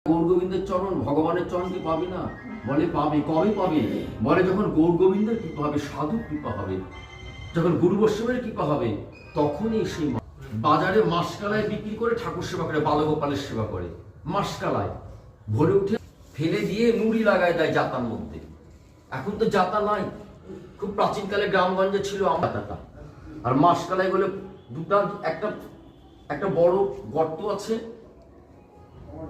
গৌর গোবিন্দের চরণ, ভগবানের চরণ কি পাবে না? বলে পাবে। কবে পাবে? বলে যখন গৌর গোবিন্দের কৃপা হবে, সাধু কৃপা হবে, যখন গুরু বৈষ্ণবের কৃপা হবে, তখনই সেই বাজারে মাসকালায় বিক্রি করে ঠাকুর সেবা করে, বালগোপালের সেবা করে। মাসকালায় ভরে উঠে ফেলে দিয়ে নুড়ি লাগায় দেয় জাতার মধ্যে। এখন তো জাতা নাই, খুব প্রাচীনকালে গ্রামগঞ্জে ছিল জাতাটা। আর মাসকালায় বলে দুটা, একটা বড় গর্ত আছে,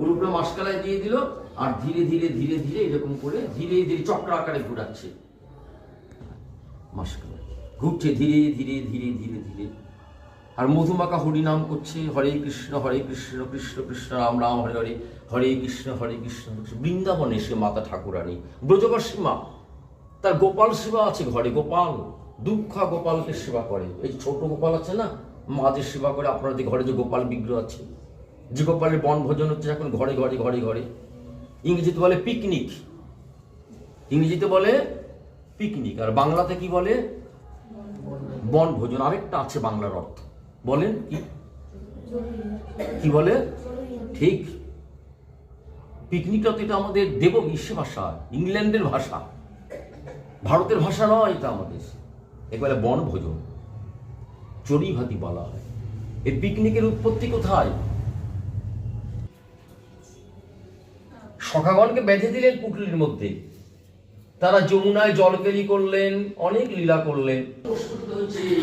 ওর উপরে মাসকালায় দিয়ে দিল, আর ধীরে ধীরে ধীরে ধীরে এরকম করে ধীরে ধীরে চক্র আকারে ঘুরাচ্ছে। মাসকালায় ঘুরছে ধীরে ধীরে ধীরে ধীরে ধীরে, আর মধুমাখা হরিনাম করছে, হরে কৃষ্ণ কৃষ্ণ কৃষ্ণ রাম রাম হরে হরে, হরে কৃষ্ণ বৃন্দাবনে সে মাতা ঠাকুরানী, ব্রজবাসী মা। তার গোপাল সেবা আছে ঘরে, গোপাল দুঃখা গোপালকে সেবা করে। এই ছোট গোপাল আছে না, মাদের সেবা করে। আপনাদের ঘরে যে গোপাল বিগ্রহ আছে, যে গোপালের বনভোজন হচ্ছে এখন ঘরে ঘরে ঘরে ঘরে। ইংরেজিতে বলে পিকনিক, ইংরেজিতে বলে পিকনিক, আর বাংলাতে কি বলে? বনভোজন। আরেকটা আছে বাংলার অর্থ, বলেন কি বলে? ঠিক, পিকনিকটা তো এটা আমাদের দেববিশ্ব ভাষা, ইংল্যান্ডের ভাষা, ভারতের ভাষা নয় এটা আমাদের। এবারে বনভোজন, চড়ুই ভাতি বলা হয়। এই পিকনিকের উৎপত্তি কোথায়? সখাগণকে বেঁধে দিলেন পুটলির মধ্যে, তারা যমুনায় জলকেলি করলেন, অনেক লীলা করলেন।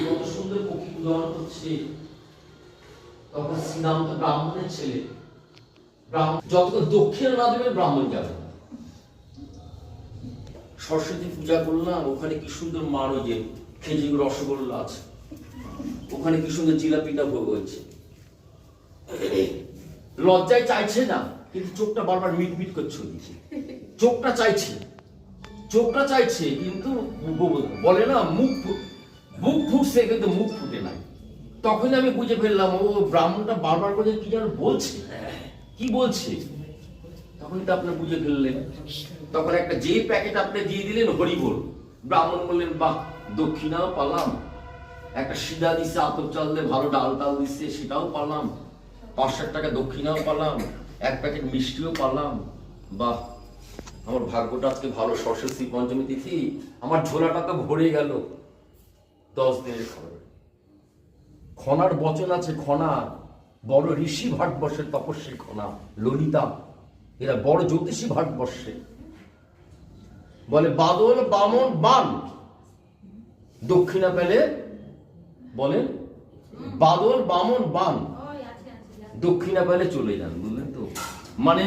কত সুন্দর পক্ষী উদাহরণ হচ্ছে। তখন শ্রীরাম তো ব্রাহ্মণের ছেলে, যত দক্ষিণ না দেবে ব্রাহ্মণ যাবে না। সরস্বতী পূজা করলাম, ওখানে কি সুন্দর মারো যে খেজুর রসগোল্লা আছে, ওখানে কি সুন্দর জিলাপিটা ভোগ হয়েছে। লজ্জায় চাইছে না, কিন্তু চোখটা বারবার মিট মিট করছে ওদিকে। চোখটা চাইছে কিন্তু বলে না বুক ফুটছে, কিন্তু মুখ ফুটে নাই। তখন আমি বুঝে ফেললাম, ও ব্রাহ্মণটা বারবার করে কি যেন বলছে, কি বলছে। তখন তো আপনি বুঝে ফেললেন। তখন একটা যে প্যাকেট আপনি দিয়ে দিলেন হরিবোল, ব্রাহ্মণ বললেন বাহ, দক্ষিণাও পালাম, একটা সিধা দিচ্ছে, আতপ চাল দিয়ে ভালো ডাল ডাল দিচ্ছে, সেটাও পালাম, 500 টাকা দক্ষিণাও পালাম, এক প্যাকেট মিষ্টিও পালাম। বাহ, আমার ভাগ্যটা আজকে ভালো, সরস্বতী পঞ্চমী তিথি, আমার ঝোলাটা তো ভরে গেল। 10 দিনের খবর। খনার বচন আছে, খনা বড় ঋষি ভারতবর্ষের, তপস্বী খনা ললিতা, এরা বড় জ্যোতিষী ভারতবর্ষে। বলে বাদল বামন বান, দক্ষিণা পেলে বলেন বাদল বামন বান, দক্ষিণা পেলে চলে যান। বুঝলেন তো? মানে